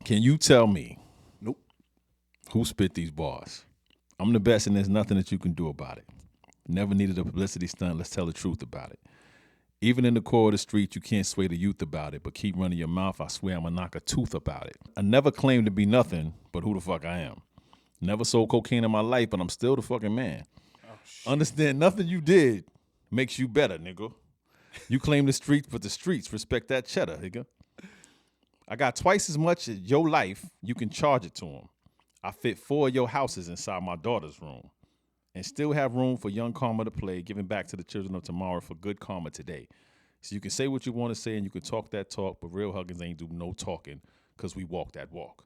Can you tell me Nope. who spit these bars? I'm the best and there's nothing that you can do about it. Never needed a publicity stunt, let's tell the truth about it. Even in the core of the street, you can't sway the youth about it, but keep running your mouth, I swear I'ma knock a tooth about it. I never claimed to be nothing, but who the fuck I am. Never sold cocaine in my life, but I'm still the fucking man. Understand nothing you did makes you better, nigga. You claim the streets, but the streets respect that cheddar, nigga. I got twice as much as your life, you can charge it to them. I fit 4 of your houses inside my daughter's room. And still have room for young karma to play, giving back to the children of tomorrow for good karma today. So you can say what you want to say and you can talk that talk, but real huggins ain't do no talking because we walk that walk.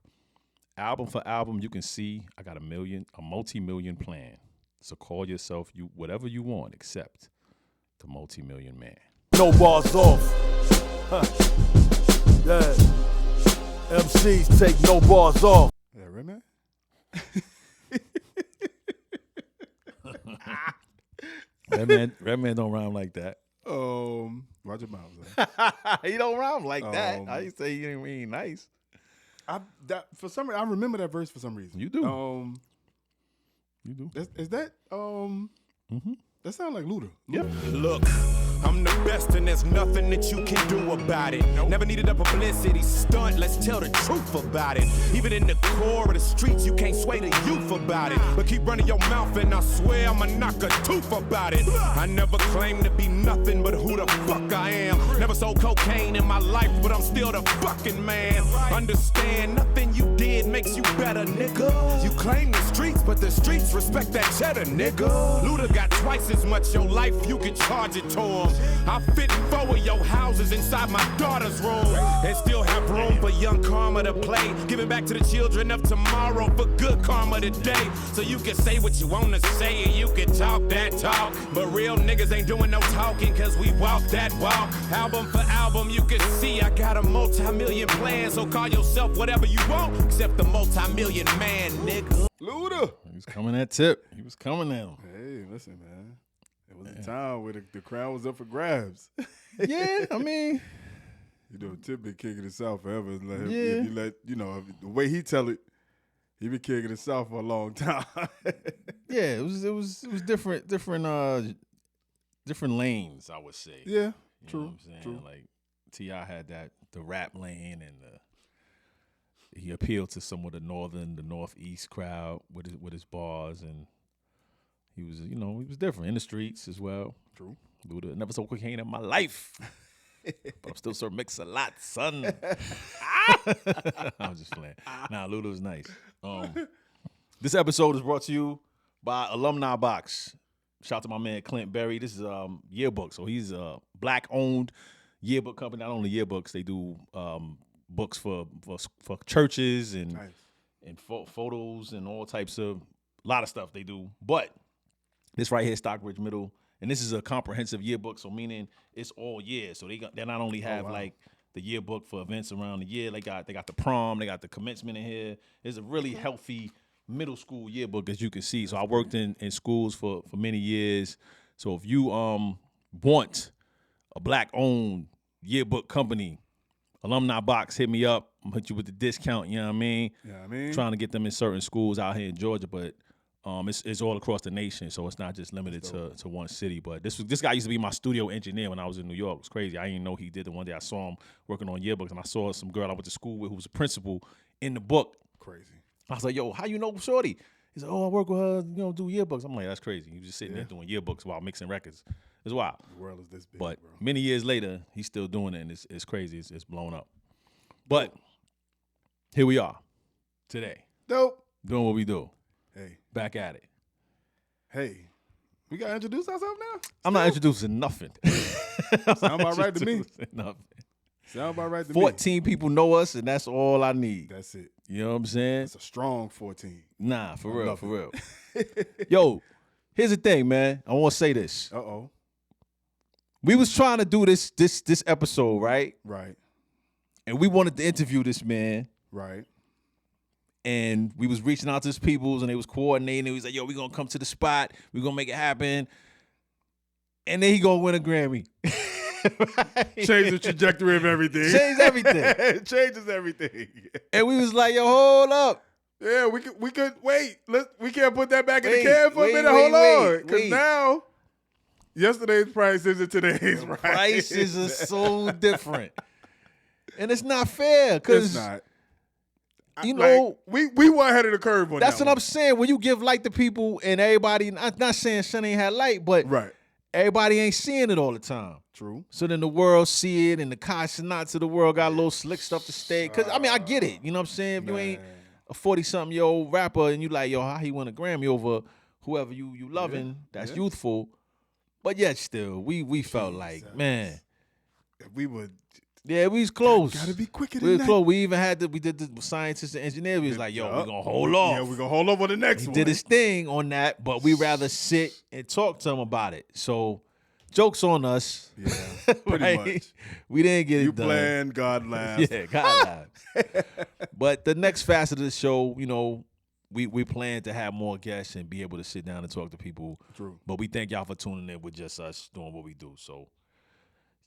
Album for album, you can see I got a multi-million plan. So call yourself you whatever you want except the multi-million man. NoBarsOff. Huh. Yeah. MCs take no bars off. Yeah, right, man? Redman don't rhyme like that. Roger Miles. He don't rhyme like that. I say he ain't really nice. For some reason, I remember that verse for some reason. You do. You do. Is that That sounds like Luda. Yep. Look, I'm the best and there's nothing that you can do about it. Never needed a publicity stunt, let's tell the truth about it. Even in the core of the streets, you can't sway the youth about it. But keep running your mouth and I swear I'ma knock a tooth about it. I never claimed to be nothing but who the fuck I am. Never sold cocaine in my life, but I'm still the fucking man. Understand, nothing you did makes you better, nigga. You claim the streets, but the streets respect that cheddar, nigga. Luda got twice as much your life, you can charge it to him. I fit 4 of your houses inside my daughter's room. And still have room for young karma to play. Giving back to the children of tomorrow for good karma today. So you can say what you wanna say and you can talk that talk. But real niggas ain't doing no talking cause we walk that walk. Album for album you can see I got a multi-million plan. So call yourself whatever you want except the multi-million man, nigga. Luda. He was coming at Tip. He was coming at him. Hey, listen, man. It was a time where the crown was up for grabs. Yeah, I mean, you know, Tip been kicking himself forever. Like, if the way he tell it, he been kicking himself for a long time. yeah, it was different lanes, I would say. Yeah, You true. know what I'm saying? True. Like T.I. had the rap lane and he appealed to some of the northeast crowd with his bars, and he was different in the streets as well. True. Luda never sold cocaine in my life, but I'm still Sir Mix a lot, son. I'm just playing. Nah, Luda was nice. This episode is brought to you by Alumni Box. Shout out to my man Clint Berry. This is yearbook, so he's a black-owned yearbook company. Not only yearbooks, they do books for churches and Nice. and photos and all types of lot of stuff they do. But this right here, Stockbridge Middle, and this is a comprehensive yearbook, so meaning it's all year. So they not only have like the yearbook for events around the year, they got the prom, they got the commencement in here. It's a really healthy middle school yearbook, as you can see. So I worked in schools for many years. So if you want a black-owned yearbook company, Alumni Box, hit me up. I'm gonna hit you with the discount, you know what I mean? Yeah, I mean. Trying to get them in certain schools out here in Georgia, but it's all across the nation, so it's not just limited to one city. But this guy used to be my studio engineer when I was in New York. It was crazy. I didn't know he did it. One day I saw him working on yearbooks, and I saw some girl I went to school with who was a principal in the book. Crazy. I was like, yo, how you know Shorty? He's like, oh, I work with her, do yearbooks. I'm like, that's crazy. He was just sitting there doing yearbooks while mixing records. It's wild. The world is this big, But bro. many years later, he's still doing it, and it's crazy. It's blown up. But here we are today, Dope. doing what we do. Hey. Back at it. Hey. We got to introduce ourselves now? I'm not introducing nothing. Sound about right to me. Nothing. Sound about right to me. 14 people know us, and that's all I need. That's it. You know what I'm saying? It's a strong 14. Nah, for real, love for real. Yo, here's the thing, man. I want to say this. Uh-oh. We was trying to do this episode, right? Right. And we wanted to interview this man. Right. And we was reaching out to his peoples, and they was coordinating. He was like, yo, we going to come to the spot. We going to make it happen. And then he going to win a Grammy. Change the trajectory of everything. Change everything. It changes everything. And we was like, yo, hold up. Yeah, we could wait. We can't put that back in the Wait, can for a wait, minute. wait, Hold on, wait. because now yesterday's price isn't today's price. Prices are so different. And it's not fair It's because, not. you know, we were ahead of the curve on that's that what I'm saying. When you give light to people and everybody, I'm not saying Son ain't had light, but Right. everybody ain't seeing it all the time. True. So then the world see it, and the Kai Sinats of the world got a little slick stuff to stay. Because, I mean, I get it. You know what I'm saying? If you ain't a 40-something-year-old rapper and you like, yo, how he won a Grammy over whoever you loving, that's youthful. But yet still, we felt like, man. We would. Yeah, we was close. Gotta be quicker We than was that. close. We even had we did the scientists and engineers. We was like, yo, we gonna hold off. Yeah, we're going to hold off on the next He one. did his thing on that, but we rather sit and talk to him about it. So, joke's on us. Yeah, pretty right? much. We didn't get You it done. planned, God laughed. Yeah, God laughed. But the next facet of the show, you know, we plan to have more guests and be able to sit down and talk to people. True. But we thank y'all for tuning in with just us doing what we do. So,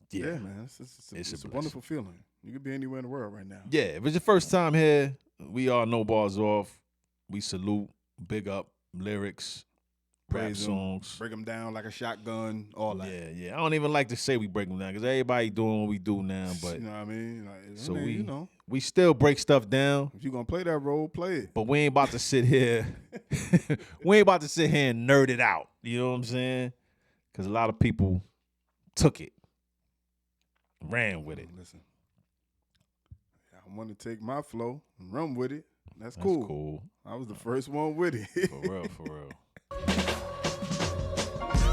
yeah. Yeah, man. It's a wonderful feeling. You could be anywhere in the world right now. Yeah, if it's your first time here, we are NoBarsOff. We salute, big up, lyrics, rap Praise 'em, songs. break them down like a shotgun, all that. Yeah. I don't even like to say we break them down because everybody doing what we do now. But You know what I mean? Like, so you know, we still break stuff down. if you're going to play that role, play it. But we ain't about to sit here. We ain't about to sit here and nerd it out. You know what I'm saying? Because a lot of people took it, ran with it. Listen, I want to take my flow and run with it. That's That's cool. cool. I was the first one with it. For real, for real.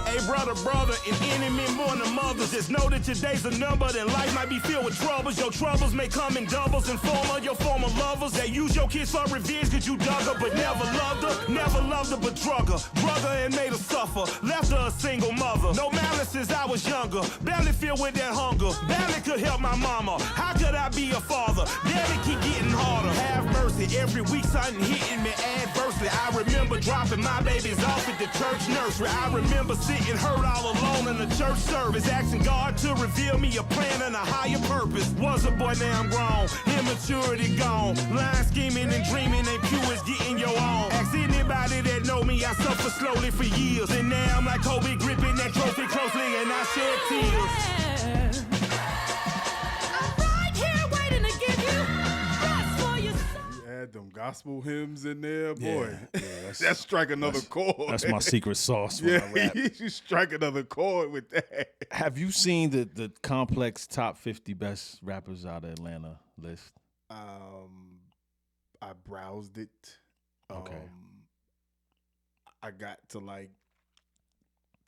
Hey, brother, and enemy more than mothers. Just know that your days are numbered and life might be filled with troubles. Your troubles may come in doubles and your former lovers. They use your kids for revenge cause you dug her but never loved her. Never loved her but drug her and made her suffer. Left her a single mother. No malice since I was younger. Barely filled with that hunger. Barely could help my mama. How could I be a father? Damn it, keep getting harder. Have mercy. Every week something hitting me adversely. I remember dropping my babies off at the church nursery. I remember sitting hurt all alone in the church service, asking God to reveal me a plan and a higher purpose. Was a boy, now I'm grown, immaturity gone. Lying, scheming, and dreaming ain't pure as getting your own. Ask anybody that know me, I suffer slowly for years. And now I'm like Kobe gripping that trophy closely and I shed tears. I'm right here waiting to give you rest for your soul. You add them gospel hymns in there, boy. Yeah, That's strike another chord. That's my secret sauce when I Yeah, rap. you strike another chord with that. Have you seen the complex top 50 best rappers out of Atlanta list? I browsed it. Okay. I got to like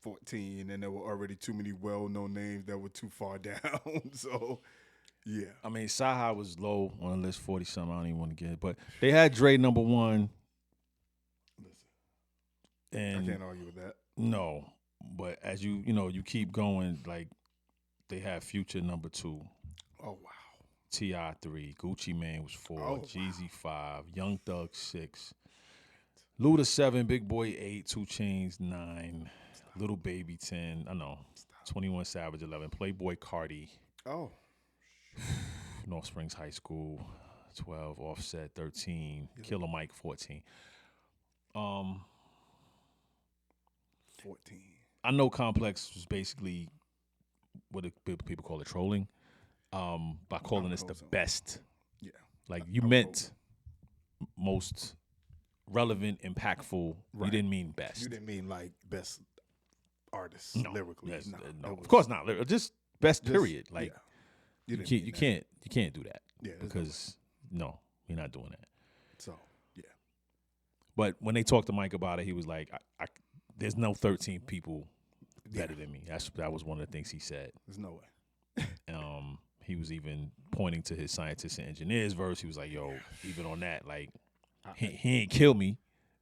14, and there were already too many well-known names that were too far down. So, yeah. I mean, Saha was low on the list, 40-something. I don't even want to get it. But they had Dre number one. And I can't argue with that. no, but as you you keep going, like they had Future number 2, Oh, wow. T.I. 3, Gucci Mane was 4, Oh, Jeezy 5, Young Thug 6, Luda 7, Big Boy 8, 2 Chainz 9, Little Baby 10, 21 Savage 11, Playboy Cardi, Oh. North Springs High School 12, Offset 13, Killer Mike 14. 14. I know Complex was basically what people call it, trolling, by calling this the best. Yeah. Like you meant most relevant, impactful. Right. You didn't mean best. You didn't mean like best artist lyrically. Yes, No, no, that was of course not. Just best. just- Period. Like yeah. you didn't can't mean you can't do that. Yeah, there's no because no, we're not doing that. that. So, yeah. But when they talked to Mike about it, he was like, I there's no 13 people better than me. That was one of the things he said. There's no way. He was even pointing to his scientists and engineers verse. He was like, yo, even on that, like, he ain't kill me,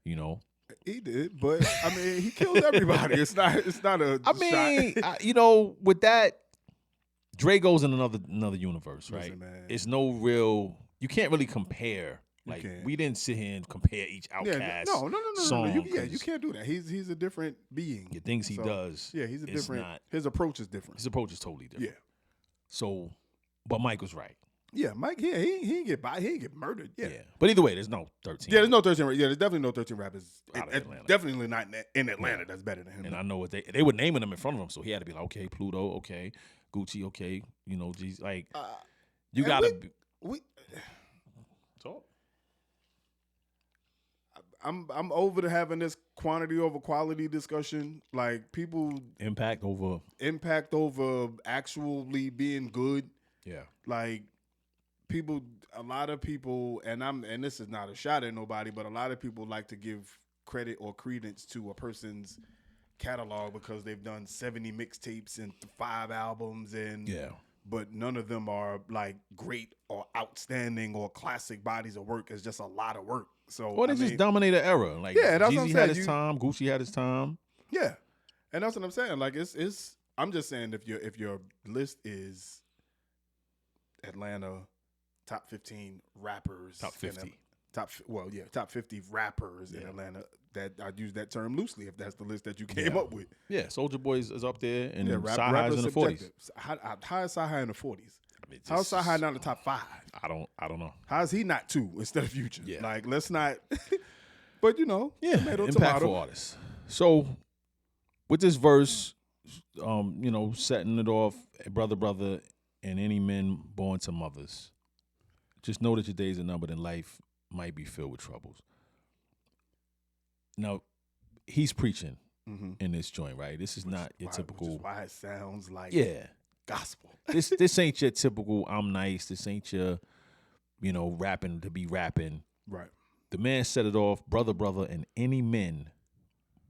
you know. He did, but I mean, he killed everybody. It's not a I mean, with that, Dre goes in another universe, right? Listen, man. It's no real, you can't really compare. Like, can't. we didn't sit here and compare each Outkast No. song. You can't do that. He's a different being. The things he does Yeah, he's a is different. not- His approach is different. His approach is totally different. Yeah. So, but Mike was right. Yeah, Mike. Yeah, he didn't get by. He didn't get murdered. Yeah. But either way, there's no 13. Yeah, there's no 13. Yeah, there's definitely no 13 rappers. Out of Atlanta. Definitely not in Atlanta. That's better than him. And I know what they were naming them in front of him, so he had to be like, okay, Pluto, okay, Gucci, okay, you know, geez, like you gotta we talk. I'm over to having this quantity over quality discussion. Like people Impact over actually being good. Yeah. Like a lot of people, and this is not a shot at nobody, but a lot of people like to give credit or credence to a person's catalog because they've done 70 mixtapes and 5 albums but none of them are like great or outstanding or classic bodies of work. It's just a lot of work. So they just dominate an era. Like yeah, that's what I'm Jeezy saying. had his time, Gucci had his time. Yeah. And that's what I'm saying. Like it's I'm just saying if your list is Atlanta top 15 rappers. Top 50. Top 50 rappers in Atlanta. That I'd use that term loosely if that's the list that you came up with. Yeah, Soulja Boy is up there, and rappers in the 40s. How is Sci-Hi in the 40s? I mean, How's Sci-Hi not in the top 5? I don't know. How's he not 2 instead of Future? Yeah. Like let's not. But you know, impactful tomato. artists. So with this verse, setting it off, brother, and any men born to mothers, just know that your days are numbered and life might be filled with troubles. Now, he's preaching in this joint, right? This is not your typical. Which is why it sounds like gospel. This ain't your typical I'm nice. This ain't your, rapping to be rapping. Right. The man set it off, brother, and any men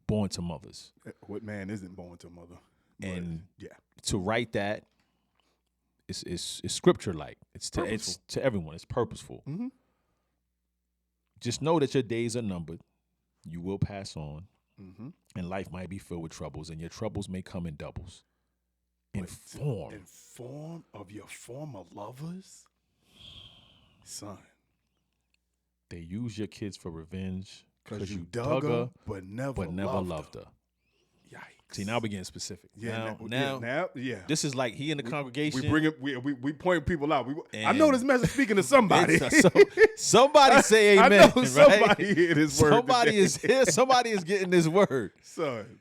born to mothers. What man isn't born to a mother? And yeah, to write that is scripture like. It's to everyone. It's purposeful. Mm-hmm. Just know that your days are numbered. You will pass on, and life might be filled with troubles, and your troubles may come in doubles. In form of your former lovers, son. They use your kids for revenge because you dug her, but never loved her. Yikes! See, now we're getting specific. Yeah, now, this is like he in the congregation. We bring it. We point people out. I know this message speaking to somebody. Somebody say amen. I know somebody hear this word. Somebody is here. Somebody is getting this word, son.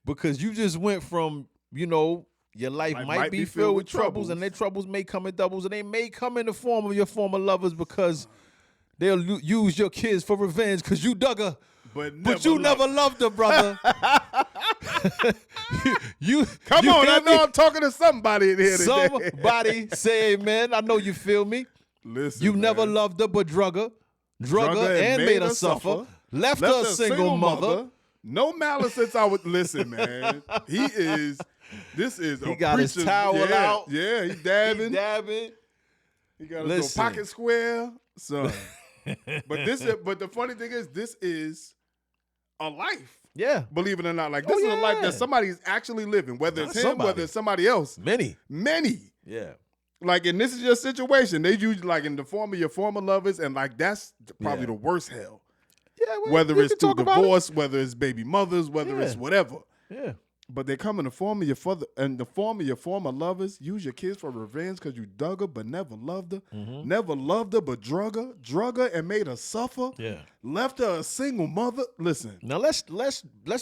Because you just went from your life might be filled with troubles, and their troubles may come in doubles, and they may come in the form of your former lovers because they'll use your kids for revenge because you dug her. But you never loved her, brother. Come on, I know I'm talking to somebody in here today. Somebody say amen. I know you feel me. Listen, you never loved her, but drug her and made her suffer. Left her a single mother. No malice since I would listen, man. He got his towel out. Yeah, he dabbing. He got his little pocket square, son. But the funny thing is, this is a life. Yeah. Believe it or not. Like, this is a life that somebody's actually living, whether it's him, whether it's somebody else. Many. Yeah. Like, and this is your situation. They use, like, in the form of your former lovers, and, like, that's probably the worst hell. Yeah, whether it's through divorce, whether it's baby mothers, whether it's whatever. Yeah. But they come in the form of your former lovers. Use your kids for revenge because you dug her but never loved her. Mm-hmm. Never loved her but drug her and made her suffer. Yeah. Left her a single mother. Listen. Now let's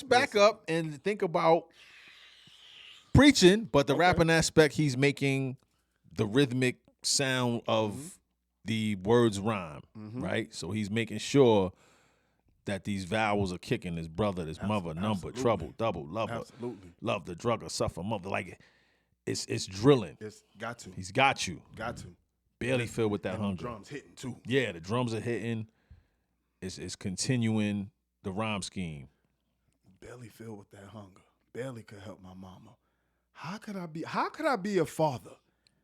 back up and think about preaching, but the rapping aspect, he's making the rhythmic sound of the words rhyme, right? So he's making sure that these vowels are kicking his brother, his mother, number, trouble, double, lover, love the drug or suffer, mother. Like it's drilling. It's got to. He's got you. Got to. Barely filled with that hunger. The drums hitting too. Yeah, the drums are hitting. It's continuing the rhyme scheme. Barely filled with that hunger. Barely could help my mama. How could I be a father?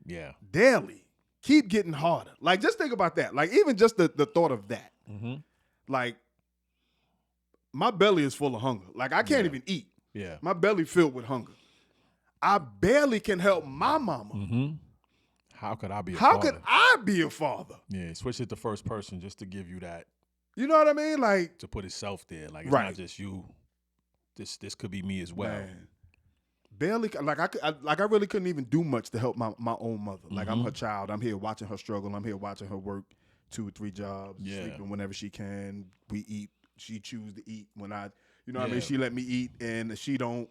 Yeah. Daily. Keep getting harder. Like, just think about that. Like, even just the thought of that. Mm-hmm. Like, my belly is full of hunger. Like, I can't even eat. Yeah. My belly filled with hunger. I barely can help my mama. Mm-hmm. How could I be a father? How could I be a father? Yeah, switch it to first person just to give you that. You know what I mean? Like, to put itself there. Like, it's not just you. This could be me as well. Man, barely I really couldn't even do much to help my own mother. Like I'm Mm-hmm. her child. I'm here watching her struggle. I'm here watching her work 2 or 3 jobs, Yeah. sleeping whenever she can. We eat. She choose to eat when I, you know what I mean? Yeah. She let me eat and she don't.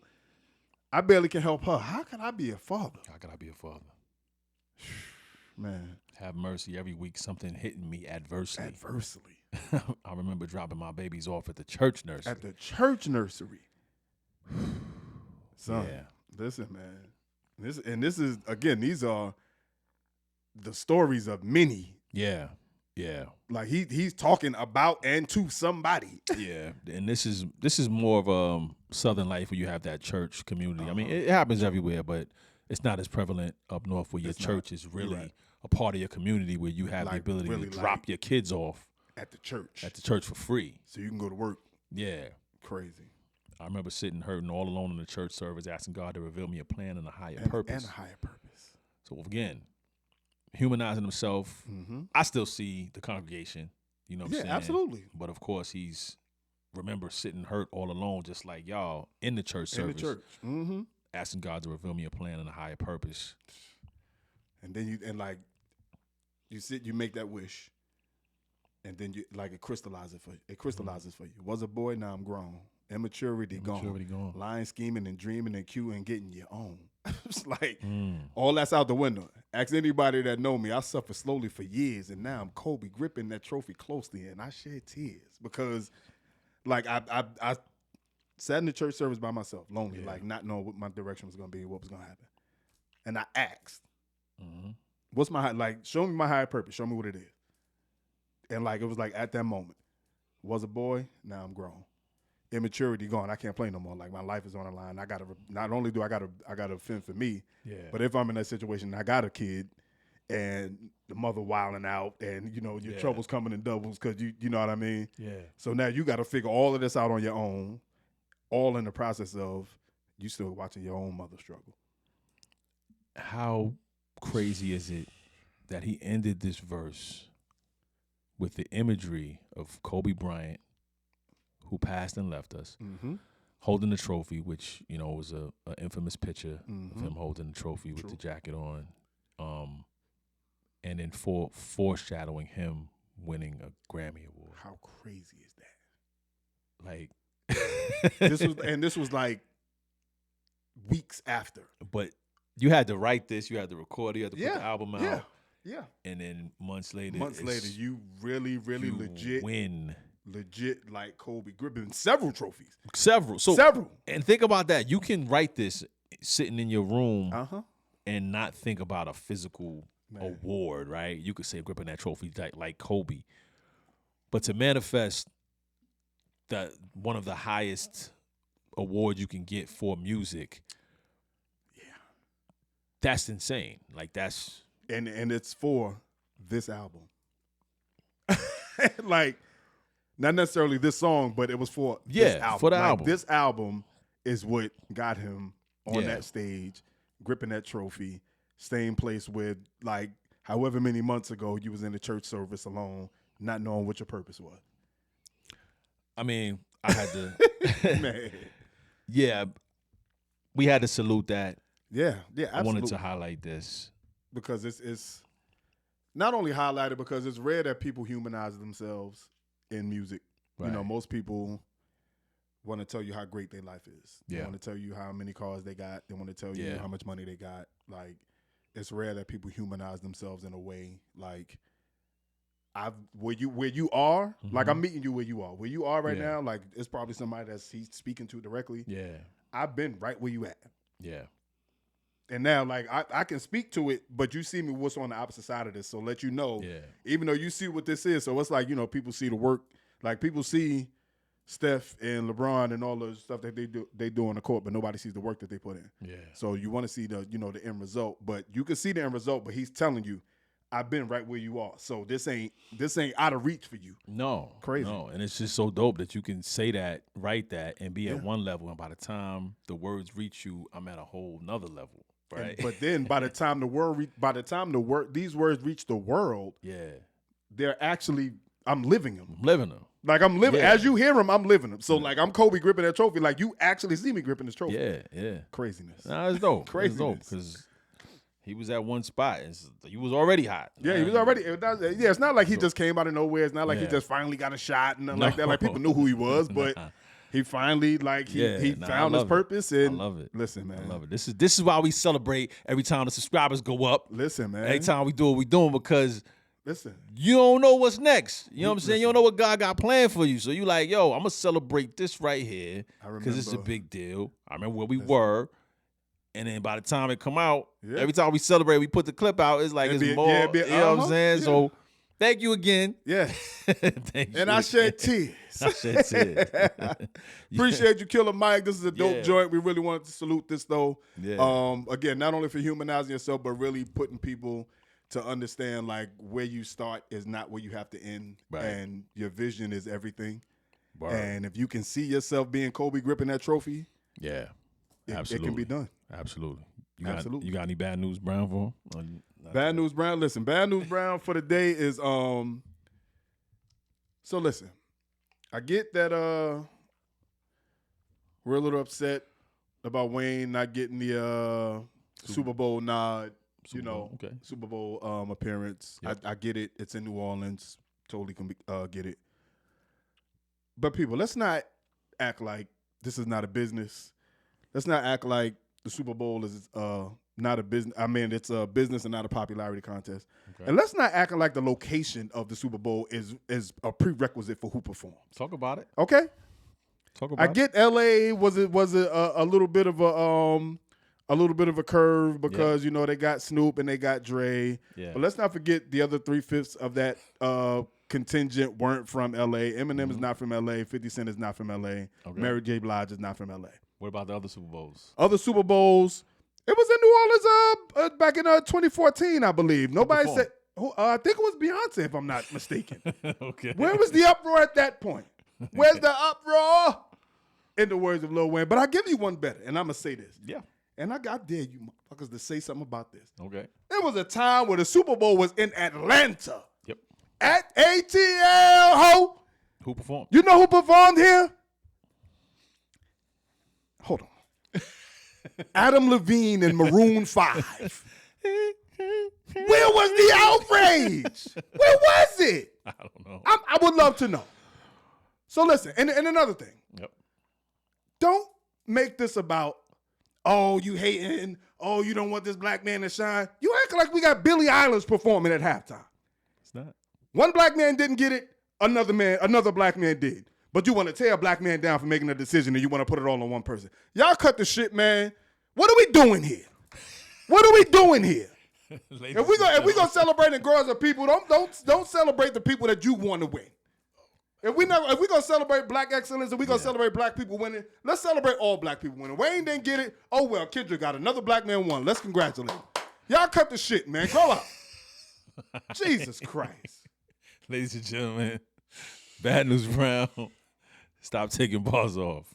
I barely can help her. How can I be a father? How could I be a father? Man, Have mercy. Every week something hitting me adversely. adversely. I remember dropping my babies off at the church nursery. At the church nursery. Son, Yeah. listen, man. This is again, these are the stories of many. Yeah. Yeah. Like he's talking about and to somebody. Yeah. And this is more of Southern life where you have that church community. I mean, it happens everywhere, but it's not as prevalent up north where your It's not. church is really You're right. a part of your community where you have the Like, ability really, to drop like- your kids off At the church. at the church for free. So you can go to work. Yeah. Crazy. I remember sitting hurting all alone in the church service, asking God to reveal me a plan and a higher And, purpose. and a higher purpose. So again, humanizing himself. Mm-hmm. I still see the congregation, you know what I'm Yeah, saying? absolutely. But of course, remember sitting hurt all alone, just like y'all in the church In the service, church. Mm-hmm. asking God to reveal me a plan and a higher purpose. And then you sit, you make that wish, and then it crystallizes for you. It crystallizes for you. Was a boy, now I'm grown. Immaturity Immaturity gone. gone. Lying, scheming, and dreaming and cute and getting your own. It's like Mm. all that's out the window. Ask anybody that know me. I suffered slowly for years, and now I'm Kobe gripping that trophy closely, and I shed tears because, like, I sat in the church service by myself, lonely, like not knowing what my direction was going to be, what was going to happen, and I asked, Mhm. "What's my show me my higher purpose? Show me what it is." And like it was like at that moment, was a boy, now I'm grown. Immaturity gone. I can't play no more. Like my life is on the line. I gotta not only do I gotta fend for me, Yeah. but if I'm in that situation, I got a kid, and the mother wilding out, and your Yeah. troubles coming in doubles because you know what I mean. Yeah. So now you got to figure all of this out on your own, all in the process of you still watching your own mother struggle. How crazy is it that he ended this verse with the imagery of Kobe Bryant, who passed and left us, Mm-hmm. holding the trophy, which was a infamous picture of Mhm. him holding the trophy with True. the jacket on, and then foreshadowing him winning a Grammy award. How crazy is that? Like This was like weeks after. but you had to write this, you had to record it, you had to put Yeah, the album out, Yeah, yeah. and then months later, You really, really you win legit like Kobe gripping several trophies. several. So Several. and think about that. You can write this sitting in your room Uh-huh. and not think about a physical award, right? You could say gripping that trophy like Kobe, but to manifest that one of the highest awards you can get for music, that's insane. Like that's And it's for this album. Like not necessarily this song, but it was for this album. for the Like, album. This album is what got him on Yeah. that stage, gripping that trophy, staying place with like however many months ago you was in the church service alone, not knowing what your purpose was. I mean, I had to. Man. Yeah, we had to salute that. Yeah, absolutely. I wanted to highlight this. Because it's not only highlighted because it's rare that people humanize themselves in music. Right. Most people want to tell you how great their life is. They Yeah. want to tell you how many cars they got. They want to tell you Yeah. how much money they got. Like, it's rare that people humanize themselves in a way like where you are. Like, I'm meeting you where you are. Where you are right Mm-hmm. Yeah. now, like it's probably somebody he's speaking to directly. Yeah, I've been right where you at. yeah, And now, like, I can speak to it, but you see me what's on the opposite side of this. So let you know, yeah. even though you see what this is. So it's like, people see the work. Like, people see Steph and LeBron and all the stuff that they do on the court, but nobody sees the work that they put in. Yeah. So you want to see the end result. But you can see the end result, but he's telling you, I've been right where you are. So this ain't out of reach for you. No, Crazy. No, and it's just so dope that you can say that, write that, and be Yeah. at one level, and by the time the words reach you, I'm at a whole nother level, right? But then by the time these words reach the world, yeah, they're actually I'm living them. I'm living them. Like I'm living, Yeah. as you hear him, I'm living them. So like I'm Kobe gripping that trophy. Like you actually see me gripping this trophy. Yeah. Craziness. Nah, it's dope. Craziness. It's dope because he was at one spot. He was already hot. Yeah, he was already. It's not like he just came out of nowhere. It's not like he just finally got a shot and nothing like that. Like people knew who he was, but he finally he found his purpose. And I love it. Listen, man. I love it. This is why we celebrate every time the subscribers go up. Listen, man. Every time we do what we doing because Listen. you don't know what's next. You know what I'm saying? You don't know what God got planned for you. So you like, yo, I'm gonna celebrate this right here because it's a big deal. I remember where we were. And then by the time it come out, every time we celebrate, we put the clip out. It's like it's more. You know what I'm saying? Yeah. So thank you again. Yeah. Thank you. And I shed tears. I shed tears. Appreciate you, Killer Mike. This is a dope joint. We really wanted to salute this though. Yeah. Again, not only for humanizing yourself, but really putting people to understand like where you start is not where you have to end. Right. And your vision is everything. Word. And if you can see yourself being Kobe gripping that trophy, absolutely, it can be done. Absolutely. Absolutely. You got any bad news, Brown, for him? Bad news, Brown. Listen, bad news, Brown, for the day is so listen. I get that we're a little upset about Wayne not getting the Super Bowl nod, Super Bowl appearance. Yep. I get it. It's in New Orleans. Totally can get it. But people, let's not act like this is not a business. Let's not act like the Super Bowl is not a business. I mean, it's a business and not a popularity contest. Okay. And let's not act like the location of the Super Bowl is a prerequisite for who performs. Talk about it. Okay. Talk about it. I get LA was a little bit of a curve because you know they got Snoop and they got Dre. Yeah. But let's not forget the other 3/5 of that contingent weren't from LA. Eminem is not from LA. 50 Cent is not from LA. Okay. Mary J. Blige is not from LA. What about the other Super Bowls? Other Super Bowls, it was in New Orleans back in 2014, I believe. Nobody said. I think it was Beyonce, if I'm not mistaken. Okay. Where was the uproar at that point? Where's the uproar? In the words of Lil Wayne. But I'll give you one better, and I'm going to say this. Yeah. And I dare you motherfuckers to say something about this. Okay. There was a time where the Super Bowl was in Atlanta. Yep. At ATL, ho. Who performed? You know who performed here? Hold on. Adam Levine and Maroon 5. Where was the outrage? Where was it? I don't know. I would love to know. So listen, and another thing. Yep. Don't make this about, oh, you hating, oh, you don't want this black man to shine. You act like we got Billie Eilish performing at halftime. It's not. One black man didn't get it, another black man did. But you want to tear a black man down for making a decision and you want to put it all on one person. Y'all cut the shit, man. What are we doing here? What are we doing here? If we gonna celebrate and grow as a people, don't celebrate the people that you want to win. If we gonna celebrate black excellence and we gonna celebrate black people winning, let's celebrate all black people winning. Wayne didn't get it. Oh well, Kendrick got another black man won. Let's congratulate him. Y'all cut the shit, man. Grow up. Jesus Christ. Ladies and gentlemen, Bad News Brown. Stop taking bars off.